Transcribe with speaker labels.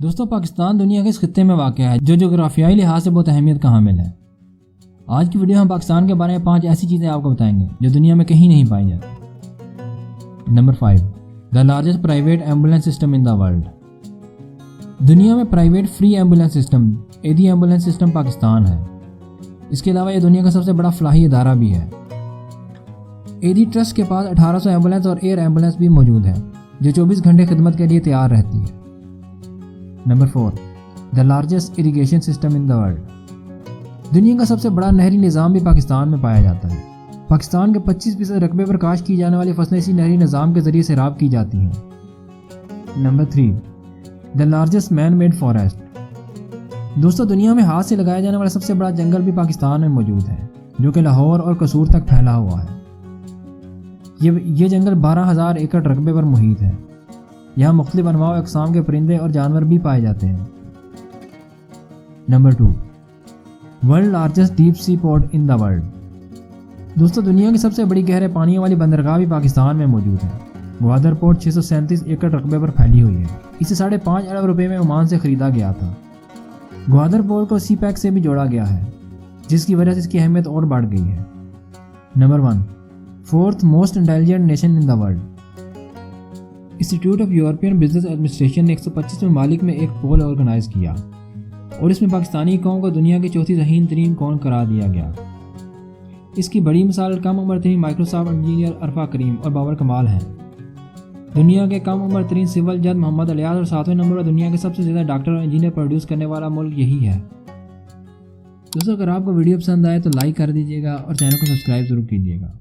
Speaker 1: دوستو پاکستان دنیا کے اس خطے میں واقع ہے جو جغرافیائی لحاظ سے بہت اہمیت کا حامل ہے۔ آج کی ویڈیو ہم پاکستان کے بارے میں 5 ایسی چیزیں آپ کو بتائیں گے جو دنیا میں کہیں نہیں پائی جاتی۔ Number 5، the largest private ambulance system in the world. دنیا میں private free ambulance system Edhi ambulance system Pakistan ہے۔ اس کے علاوہ یہ دنیا کا سب سے بڑا فلاحی ادارہ بھی ہے۔ ایدی ٹرسٹ کے پاس 1800 ایمبولینس اور ایئر ایمبولینس بھی موجود ہے جو 24 گھنٹے خدمت کے لیے تیار رہتی ہے۔ Number 4، the largest irrigation system in the world. دنیا کا سب سے بڑا نہری نظام بھی پاکستان میں پایا جاتا ہے۔ پاکستان کے 25% رقبے پر کاشت کی جانے والی فصلیں اسی نہری نظام کے ذریعے سیراب کی جاتی ہیں۔ Number 3، the largest man made forest. دوستو دنیا میں ہاتھ سے لگایا جانے والا سب سے بڑا جنگل بھی پاکستان میں موجود ہے جو کہ لاہور اور قصور تک پھیلا ہوا ہے۔ یہ جنگل 12,000 ایکڑ رقبے پر محیط ہے۔ یہاں مختلف انواع و اقسام کے پرندے اور جانور بھی پائے جاتے ہیں۔ Number 2، world largest deep sea port in the world. دوستو دنیا کی سب سے بڑی گہرے پانیوں والی بندرگاہ بھی پاکستان میں موجود ہے۔ گوادر پورٹ 637 ایکڑ رقبے پر پھیلی ہوئی ہے۔ اسے 5.5 ارب روپے میں عمان سے خریدا گیا تھا۔ گوادر پورٹ کو سی پیک سے بھی جوڑا گیا ہے جس کی وجہ سے اس کی اہمیت اور بڑھ گئی ہے۔ Number 1، fourth most intelligent nation in the world. Institute of European Business Administration نے 125 ممالک میں ایک پول آرگنائز کیا اور اس میں پاکستانی قوم کو دنیا کی چوتھی ذہین ترین قوم قرار دیا گیا۔ اس کی بڑی مثال کم عمر ترین مائیکروسافٹ انجینئر عرفہ کریم اور بابر کمال ہیں۔ دنیا کے کم عمر ترین سول جج محمد الیاس اور 7ویں نمبر پر دنیا کے سب سے زیادہ ڈاکٹر اور انجینئر پروڈیوس کرنے والا ملک یہی ہے۔ دوستو اگر آپ کو ویڈیو پسند آئے تو لائک کر دیجیے گا اور چینل کو سبسکرائب ضرور کیجیے گا۔